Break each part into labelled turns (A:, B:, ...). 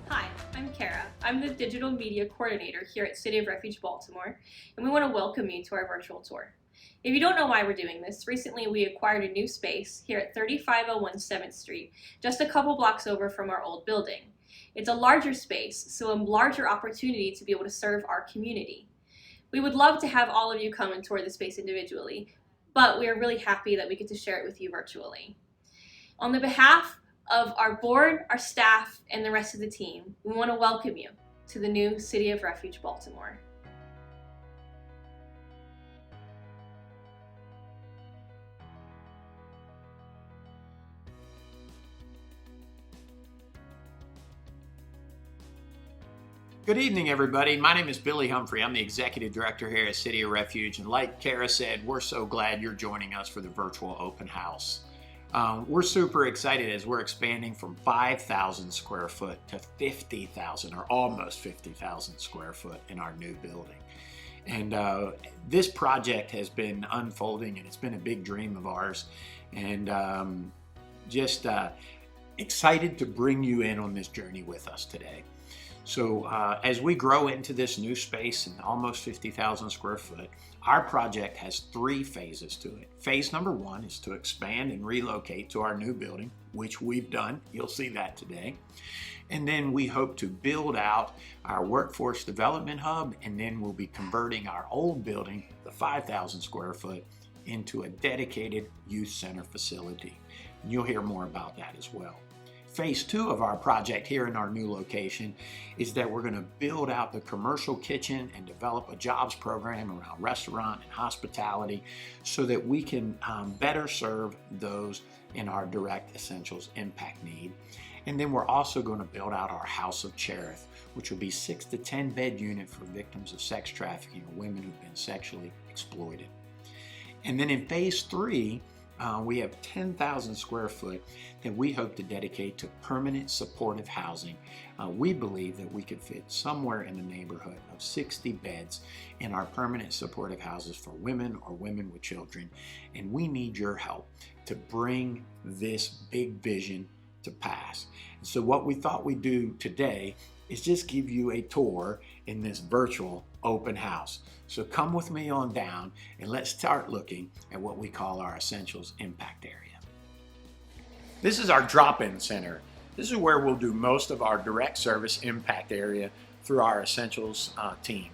A: Hi, I'm Kara. I'm the Digital Media Coordinator here at City of Refuge Baltimore, and we want to welcome you to our virtual tour. If you don't know why we're doing this, recently we acquired a new space here at 3501 7th Street, just a couple blocks over from our old building. It's a larger space, so a larger opportunity to be able to serve our community. We would love to have all of you come and tour the space individually, but we are really happy that we get to share it with you virtually. On the behalf of our board, our staff, and the rest of the team, we want to welcome you to the new City of Refuge Baltimore.
B: Good evening, everybody. My name is Billy Humphrey. I'm the Executive Director here at City of Refuge, and like Kara said, we're so glad you're joining us for the virtual open house. We're super excited as we're expanding from 5,000 square foot to 50,000 or almost 50,000 square foot in our new building. And this project has been unfolding, and it's been a big dream of ours, and just excited to bring you in on this journey with us today. So as we grow into this new space in almost 50,000 square foot, our project has 3 phases to it. Phase number 1 is to expand and relocate to our new building, which we've done. You'll see that today. And then we hope to build out our workforce development hub, and then we'll be converting our old building, the 5,000 square foot, into a dedicated youth center facility. And you'll hear more about that as well. Phase 2 of our project here in our new location is that we're going to build out the commercial kitchen and develop a jobs program around restaurant and hospitality so that we can better serve those in our direct essentials impact need. And then we're also going to build out our House of Cherith, which will be 6 to 10 bed unit for victims of sex trafficking or women who've been sexually exploited. And then in phase 3, we have 10,000 square foot that we hope to dedicate to permanent supportive housing. We believe that we could fit somewhere in the neighborhood of 60 beds in our permanent supportive houses for women or women with children. And we need your help to bring this big vision to pass. And so what we thought we'd do today is just give you a tour in this virtual open house. So come with me on down and let's start looking at what we call our Essentials Impact Area. This is our drop-in center. This is where we'll do most of our direct service impact area through our Essentials team.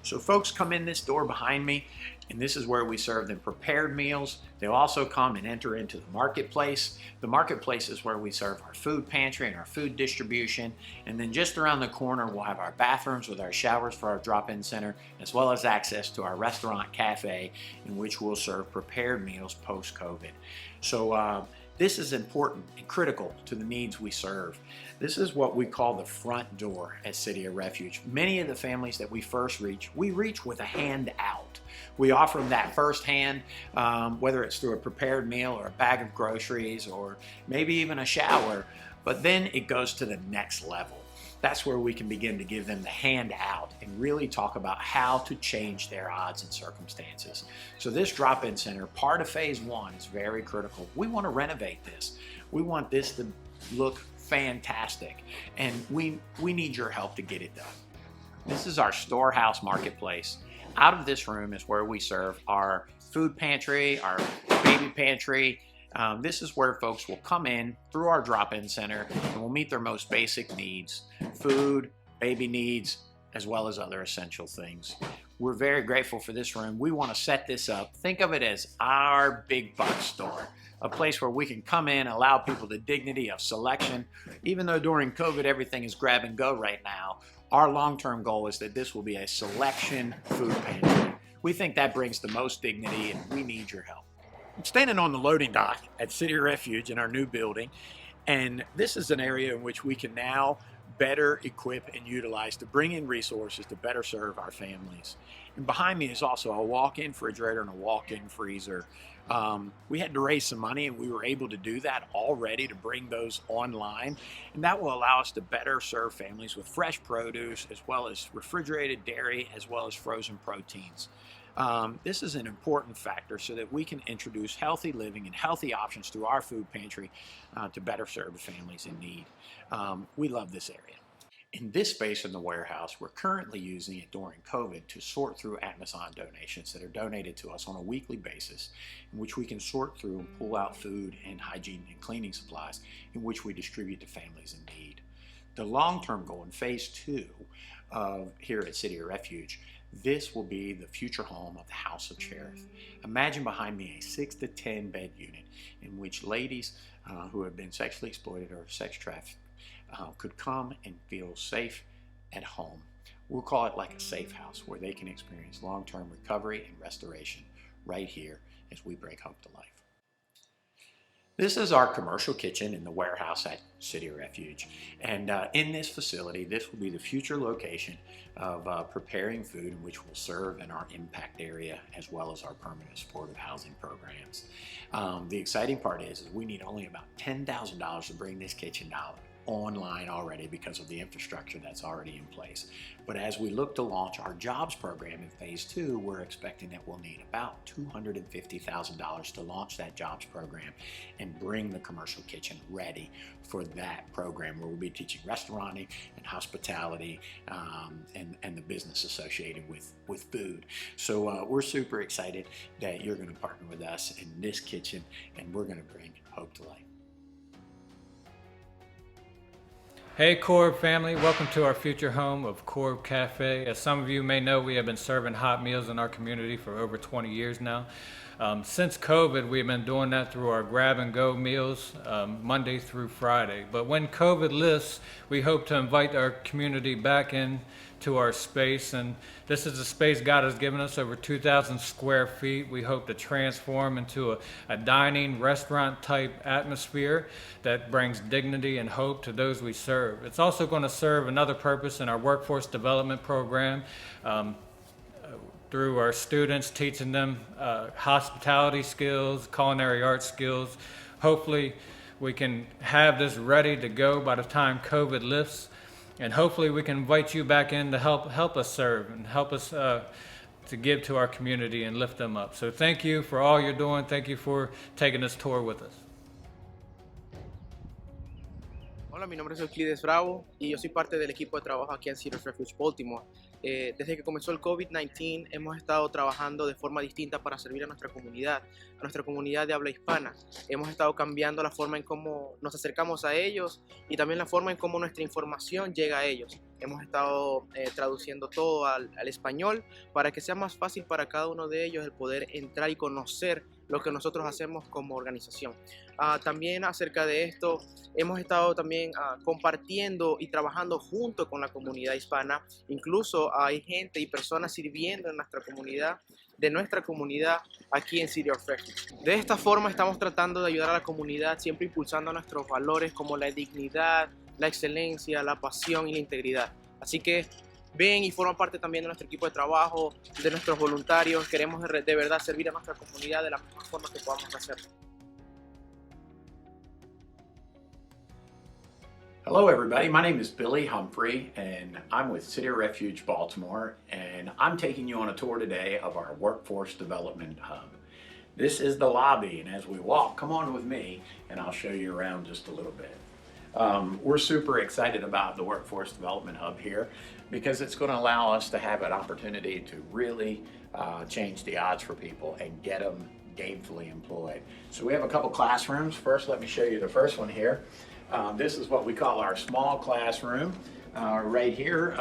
B: So folks come in this door behind me, and this is where we serve them prepared meals. They'll also come and enter into the marketplace. The marketplace is where we serve our food pantry and our food distribution. And then just around the corner, we'll have our bathrooms with our showers for our drop-in center, as well as access to our restaurant cafe, in which we'll serve prepared meals post-COVID. So this is important and critical to the needs we serve. This is what we call the front door at City of Refuge. Many of the families that we first reach, we reach with a hand out. We offer them that first hand, whether it's through a prepared meal or a bag of groceries or maybe even a shower, but then it goes to the next level. That's where we can begin to give them the hand out and really talk about how to change their odds and circumstances. So this drop-in center, part of phase 1, is very critical. We want to renovate this. We want this to look fantastic, and we need your help to get it done. This is our storehouse marketplace. Out of this room is where we serve our food pantry, our baby pantry. This is where folks will come in through our drop-in center and will meet their most basic needs, food, baby needs, as well as other essential things. We're very grateful for this room. We want to set this up. Think of it as our big box store, a place where we can come in, allow people the dignity of selection. Even though during COVID everything is grab and go right now, our long-term goal is that this will be a selection food pantry. We think that brings the most dignity, and we need your help. I'm standing on the loading dock at City of Refuge in our new building, and this is an area in which we can now better equip and utilize to bring in resources to better serve our families. And behind me is also a walk-in refrigerator and a walk-in freezer. We had to raise some money, and we were able to do that already to bring those online. And that will allow us to better serve families with fresh produce, as well as refrigerated dairy, as well as frozen proteins. This is an important factor so that we can introduce healthy living and healthy options through our food pantry to better serve the families in need. We love this area. In this space in the warehouse, we're currently using it during COVID to sort through Amazon donations that are donated to us on a weekly basis, in which we can sort through and pull out food and hygiene and cleaning supplies, in which we distribute to families in need. The long-term goal in phase 2 here at City of Refuge, this will be the future home of the House of Cherith. Imagine behind me a 6 to 10 bed unit in which ladies who have been sexually exploited or sex trafficked could come and feel safe at home. We'll call it like a safe house where they can experience long-term recovery and restoration right here as we bring hope to life. This is our commercial kitchen in the warehouse at City of Refuge. And in this facility, this will be the future location of preparing food in which we'll serve in our impact area as well as our permanent supportive housing programs. The exciting part is we need only about $10,000 to bring this kitchen out online already because of the infrastructure that's already in place. But as we look to launch our jobs program in phase 2, we're expecting that we'll need about $250,000 to launch that jobs program and bring the commercial kitchen ready for that program, where we'll be teaching restauranting and hospitality and the business associated with food. So we're super excited that you're going to partner with us in this kitchen, and we're going to bring hope to life.
C: Hey CRB family, welcome to our future home of CRB Cafe. As some of you may know, we have been serving hot meals in our community for over 20 years now. Since COVID, we've been doing that through our grab-and-go meals Monday through Friday. But when COVID lifts, we hope to invite our community back in to our space, and this is a space God has given us, over 2,000 square feet. We hope to transform into a dining, restaurant-type atmosphere that brings dignity and hope to those we serve. It's also going to serve another purpose in our workforce development program, through our students, teaching them hospitality skills, culinary arts skills. Hopefully we can have this ready to go by the time COVID lifts, and hopefully we can invite you back in to help us serve and help us to give to our community and lift them up. So thank you for all you're doing. Thank you for taking this tour with us.
D: Hola, mi nombre es Euclides Bravo y yo soy parte del equipo de trabajo aquí en City of Refuge Baltimore. Desde que comenzó el COVID-19 hemos estado trabajando de forma distinta para servir a nuestra comunidad de habla hispana. Hemos estado cambiando la forma en cómo nos acercamos a ellos y también la forma en cómo nuestra información llega a ellos. Hemos estado traduciendo todo al español para que sea más fácil para cada uno de ellos el poder entrar y conocer lo que nosotros hacemos como organización. También acerca de esto, hemos estado también compartiendo y trabajando junto con la comunidad hispana. Incluso hay gente y personas sirviendo en nuestra comunidad aquí en City of Refuge. De esta forma estamos tratando de ayudar a la comunidad, siempre impulsando nuestros valores como la dignidad, la excelencia, la pasión y la integridad. Así que ven y forman parte también de nuestro equipo de trabajo, de nuestros voluntarios. Queremos de verdad servir a nuestra comunidad de la mejor forma que podamos hacerlo.
B: Hello everybody, my name is Billy Humphrey and I'm with City of Refuge Baltimore, and I'm taking you on a tour today of our Workforce Development Hub. This is the lobby, and as we walk, come on with me and I'll show you around just a little bit. We're super excited about the Workforce Development Hub here because it's going to allow us to have an opportunity to really change the odds for people and get them gainfully employed. So we have a couple classrooms. First, let me show you the first one here. This is what we call our small classroom right here.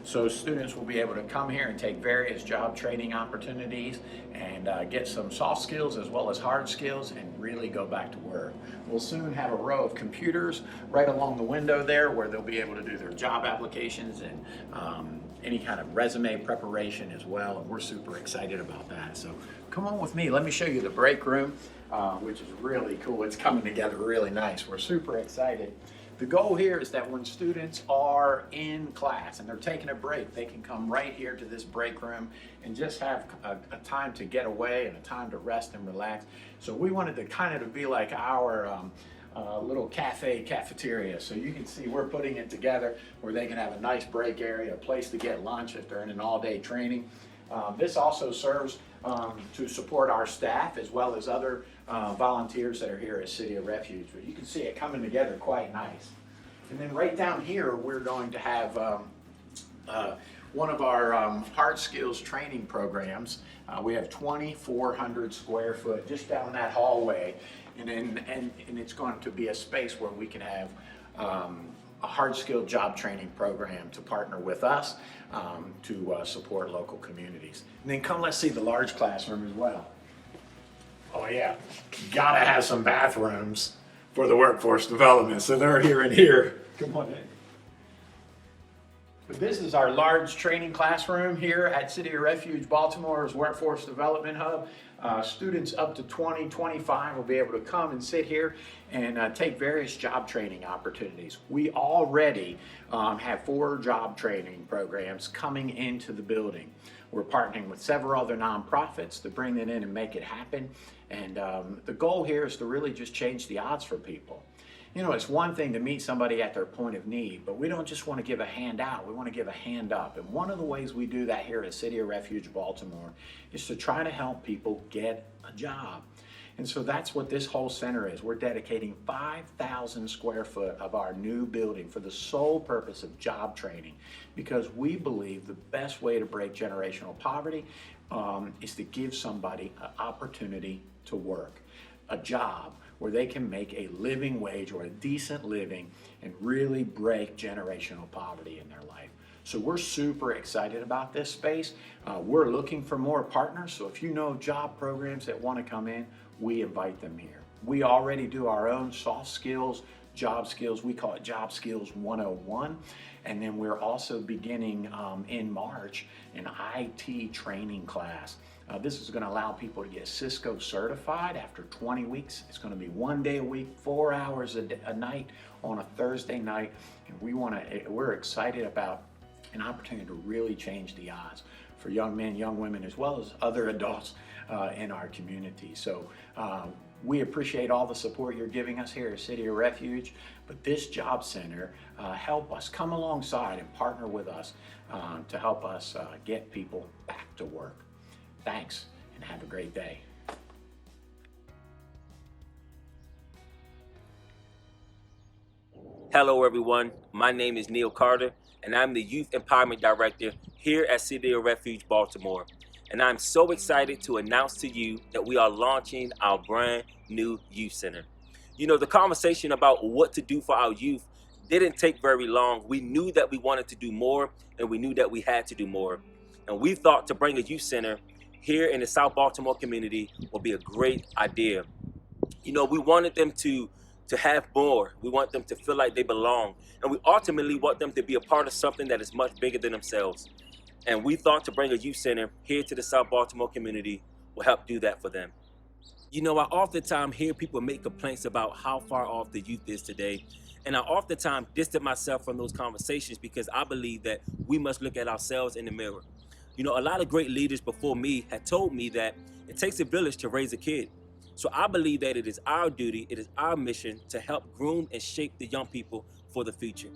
B: So students will be able to come here and take various job training opportunities and get some soft skills as well as hard skills and really go back to work. We'll soon have a row of computers right along the window there where they'll be able to do their job applications and any kind of resume preparation as well, and we're super excited about that. So come on with me, let me show you the break room, which is really cool. It's coming together really nice. We're super excited The goal here is that when students are in class and they're taking a break, they can come right here to this break room and just have a time to get away and a time to rest and relax. So we wanted to kind of be like our little cafeteria. So you can see we're putting it together where they can have a nice break area, a place to get lunch if they're in an all-day training. This also serves to support our staff as well as other volunteers that are here at City of Refuge. But you can see it coming together quite nice. And then right down here, we're going to have one of our hard skills training programs. We have 2,400 square foot just down that hallway. And it's going to be a space where we can have a hard skill job training program to partner with us to support local communities. And then come, let's see the large classroom as well. Oh yeah, gotta have some bathrooms for the workforce development. So they're here and here. Come on in. But this is our large training classroom here at City of Refuge Baltimore's Workforce Development Hub. Students up to 20, 25 will be able to come and sit here and take various job training opportunities. We already have 4 job training programs coming into the building. We're partnering with several other nonprofits to bring it in and make it happen. And the goal here is to really just change the odds for people. You know, it's one thing to meet somebody at their point of need, but we don't just want to give a hand out, we want to give a hand up. And one of the ways we do that here at City of Refuge Baltimore is to try to help people get a job. And so that's what this whole center is. We're dedicating 5,000 square foot of our new building for the sole purpose of job training, because we believe the best way to break generational poverty is to give somebody an opportunity to work, a job where they can make a living wage or a decent living and really break generational poverty in their life. So we're super excited about this space. We're looking for more partners. So if you know job programs that want to come in, we invite them here. We already do our own soft skills, job skills. We call it Job Skills 101. And then we're also beginning in March an IT training class. This is going to allow people to get Cisco certified after 20 weeks. It's going to be 1 day a week, 4 hours a night on a Thursday night. And we're excited about an opportunity to really change the odds for young men, young women, as well as other adults in our community. So we appreciate all the support you're giving us here at City of Refuge, but this job center, help us come alongside and partner with us to help us get people back to work. Thanks, and have a great day.
E: Hello everyone, my name is Neil Carter and I'm the Youth Empowerment Director here at City of Refuge Baltimore. And I'm so excited to announce to you that we are launching our brand new youth center. You know, the conversation about what to do for our youth didn't take very long. We knew that we wanted to do more and we knew that we had to do more. And we thought to bring a youth center here in the South Baltimore community would be a great idea. You know, we wanted them to have more. We want them to feel like they belong. And we ultimately want them to be a part of something that is much bigger than themselves. And we thought to bring a youth center here to the South Baltimore community will help do that for them. You know, I oftentimes hear people make complaints about how far off the youth is today. And I oftentimes distance myself from those conversations because I believe that we must look at ourselves in the mirror. You know, a lot of great leaders before me had told me that it takes a village to raise a kid. So I believe that it is our duty, it is our mission to help groom and shape the young people for the future.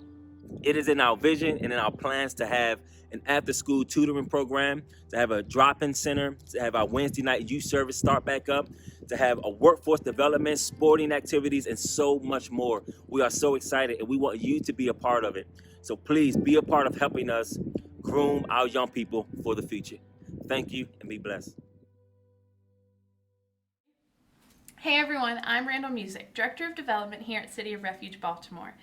E: It is in our vision and in our plans to have an after-school tutoring program, to have a drop-in center, to have our Wednesday night youth service start back up, to have a workforce development, sporting activities, and so much more. We are so excited and we want you to be a part of it. So please be a part of helping us groom our young people for the future. Thank you and be blessed.
F: Hey everyone, I'm Randall Music, Director of Development here at City of Refuge Baltimore.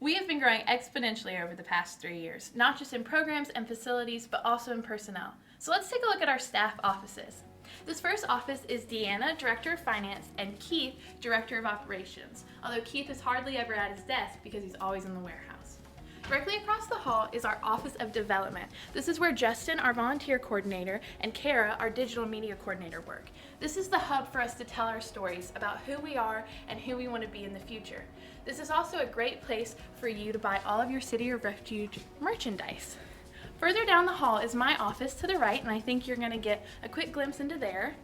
F: We have been growing exponentially over the past 3 years, not just in programs and facilities, but also in personnel. So let's take a look at our staff offices. This first office is Deanna, Director of Finance, and Keith, Director of Operations, although Keith is hardly ever at his desk because he's always in the warehouse. Directly across the hall is our Office of Development. This is where Justin, our volunteer coordinator, and Kara, our digital media coordinator, work. This is the hub for us to tell our stories about who we are and who we want to be in the future. This is also a great place for you to buy all of your City of Refuge merchandise. Further down the hall is my office to the right, and I think you're going to get a quick glimpse into there.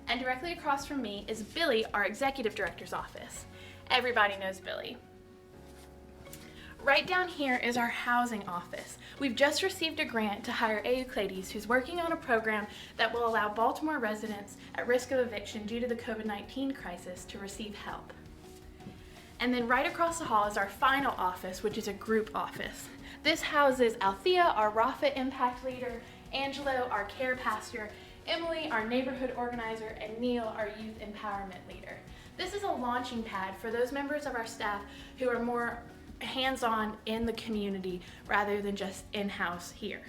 F: And directly across from me is Billy, our executive director's office. Everybody knows Billy. Right down here is our housing office. We've just received a grant to hire Euclides, who's working on a program that will allow Baltimore residents at risk of eviction due to the COVID-19 crisis to receive help. And then right across the hall is our final office, which is a group office. This houses Althea, our Rafa Impact Leader, Angelo, our Care Pastor, Emily, our Neighborhood Organizer, and Neil, our Youth Empowerment Leader. This is a launching pad for those members of our staff who are more hands-on in the community rather than just in-house here.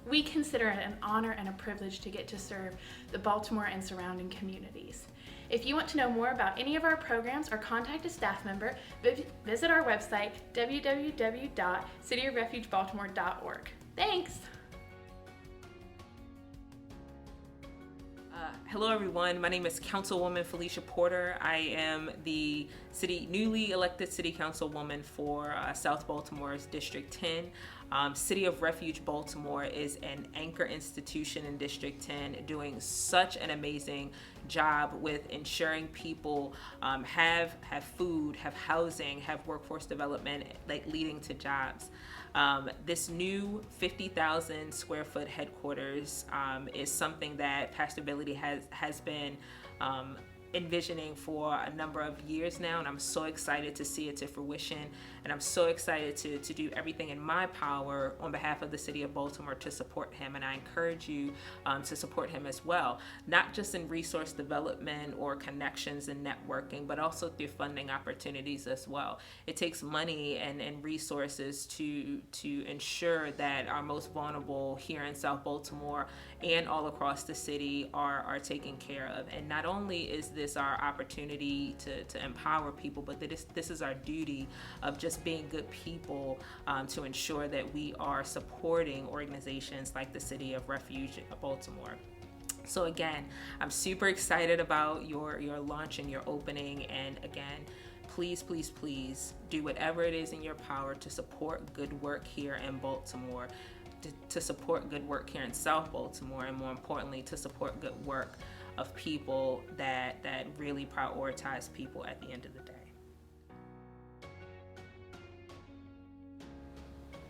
F: We consider it an honor and a privilege to get to serve the Baltimore and surrounding communities. If you want to know more about any of our programs or contact a staff member, visit our website, www.cityofrefugebaltimore.org. Thanks!
G: Hello everyone, my name is Councilwoman Felicia Porter. I am the newly elected City Councilwoman for South Baltimore's District 10. City of Refuge Baltimore is an anchor institution in District 10 doing such an amazing job with ensuring people have food, have housing, have workforce development, like leading to jobs. This new 50,000 square foot headquarters is something that Pastor Billy has been envisioning for a number of years now, and I'm so excited to see it to fruition, and I'm so excited to do everything in my power on behalf of the City of Baltimore to support him, and I encourage you to support him as well, not just in resource development or connections and networking, but also through funding opportunities as well. It takes money and resources to ensure that our most vulnerable here in South Baltimore and all across the city are taken care of. And not only is this our opportunity to empower people, but this is our duty of just being good people to ensure that we are supporting organizations like the City of Refuge Baltimore. So again, I'm super excited about your launch and your opening, and again, please, please, please do whatever it is in your power to support good work here in Baltimore, to support good work here in South Baltimore, and more importantly, to support good work of people that really prioritize people at the end of the day.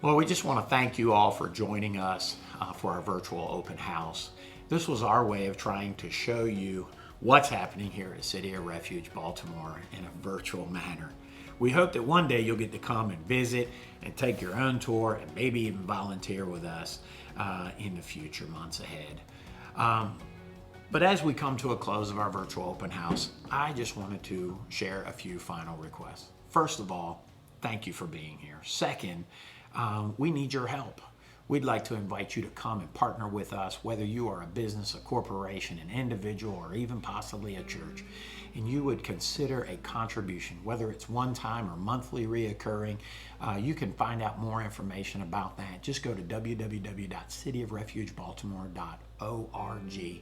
B: Well, we just want to thank you all for joining us for our virtual open house. This was our way of trying to show you what's happening here at City of Refuge Baltimore in a virtual manner. We hope that one day you'll get to come and visit and take your own tour and maybe even volunteer with us in the future months ahead. But as we come to a close of our virtual open house, I just wanted to share a few final requests. First of all, thank you for being here. Second, we need your help. We'd like to invite you to come and partner with us, whether you are a business, a corporation, an individual, or even possibly a church, and you would consider a contribution, whether it's one-time or monthly reoccurring. You can find out more information about that. Just go to www.cityofrefugebaltimore.org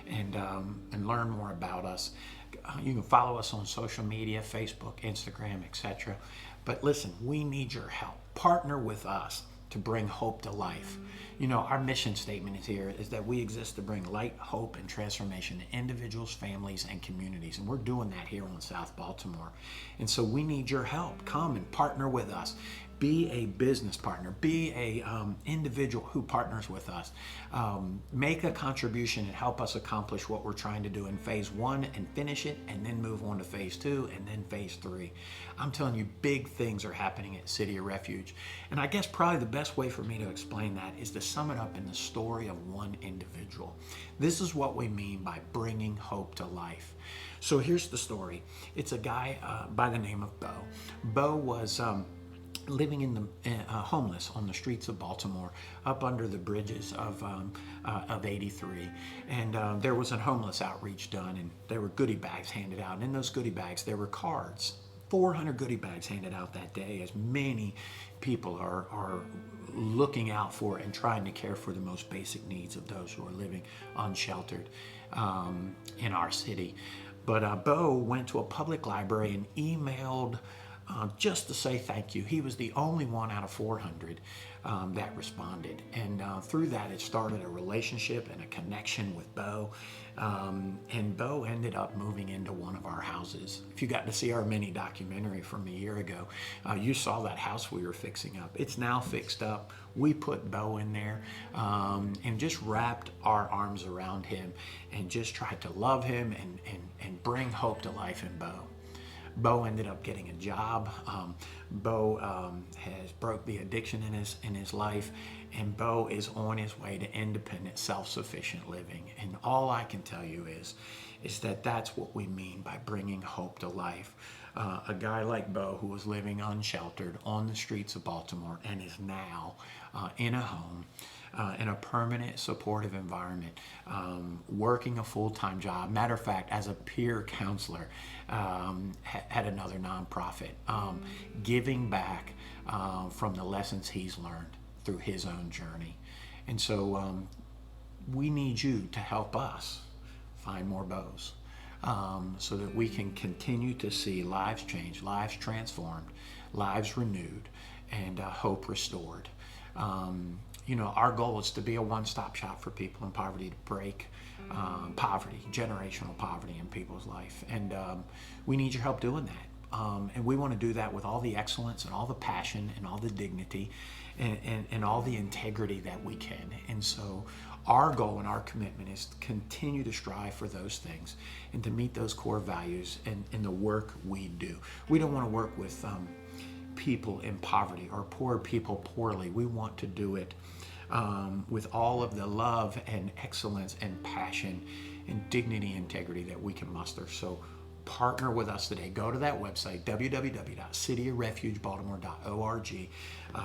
B: and learn more about us. You can follow us on social media, Facebook, Instagram, etc. But listen, we need your help. Partner with us to bring hope to life. You know, our mission statement is that we exist to bring light, hope, and transformation to individuals, families, and communities. And we're doing that here on South Baltimore. And so we need your help. Come and partner with us. Be a business partner. Be a individual who partners with us. Make a contribution and help us accomplish what we're trying to do in phase 1 and finish it, and then move on to phase 2 and then phase 3. I'm telling you, big things are happening at City of Refuge. And I guess probably the best way for me to explain that is to sum it up in the story of one individual. This is what we mean by bringing hope to life. So here's the story. It's a guy by the name of Bo. Bo was living in the homeless on the streets of Baltimore, up under the bridges of 83, and there was a homeless outreach done, and there were goodie bags handed out, and in those goodie bags there were cards 400 goodie bags handed out that day, as many people are looking out for and trying to care for the most basic needs of those who are living unsheltered in our city. But Bo went to a public library and emailed just to say thank you. He was the only one out of 400 that responded. And through that, it started a relationship and a connection with Bo. And Bo ended up moving into one of our houses. If you got to see our mini documentary from a year ago, you saw that house we were fixing up. It's now fixed up. We put Bo in there and just wrapped our arms around him and just tried to love him and bring hope to life in Bo. Bo ended up getting a job. Bo has broke the addiction in his life, and Bo is on his way to independent, self-sufficient living. And all I can tell you is that that's what we mean by bringing hope to life. A guy like Bo, who was living unsheltered on the streets of Baltimore and is now in a home, in a permanent supportive environment, working a full-time job. Matter of fact, as a peer counselor at another nonprofit, giving back from the lessons he's learned through his own journey. And so we need you to help us find more Bo's so that we can continue to see lives changed, lives transformed, lives renewed, and hope restored. You know, our goal is to be a one-stop shop for people in poverty, to break poverty, generational poverty in people's life. And we need your help doing that. And we want to do that with all the excellence and all the passion and all the dignity and all the integrity that we can. And so our goal and our commitment is to continue to strive for those things and to meet those core values in the work we do. We don't want to work with people in poverty or poor people poorly. We want to do it with all of the love and excellence and passion and dignity and integrity that we can muster. So partner with us today. Go to that website, www.cityofrefugebaltimore.org.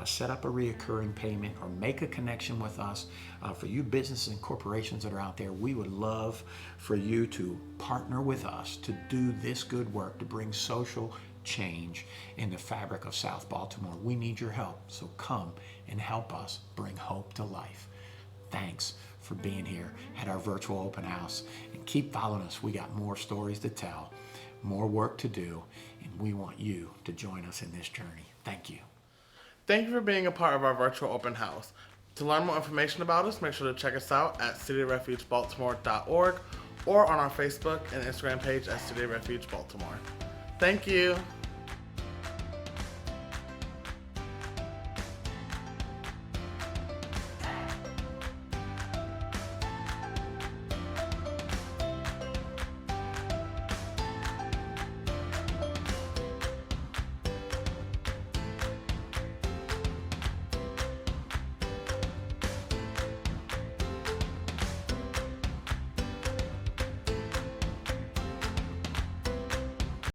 B: Set up a reoccurring payment or make a connection with us. For you businesses and corporations that are out there, we would love for you to partner with us to do this good work, to bring social change in the fabric of South Baltimore. We need your help, so come and help us bring hope to life. Thanks for being here at our virtual open house, and keep following us. We got more stories to tell, more work to do, and we want you to join us in this journey. Thank you.
H: Thank you for being a part of our virtual open house. To learn more information about us, make sure to check us out at cityofrefugebaltimore.org or on our Facebook and Instagram page at City of Refuge Baltimore. Thank you.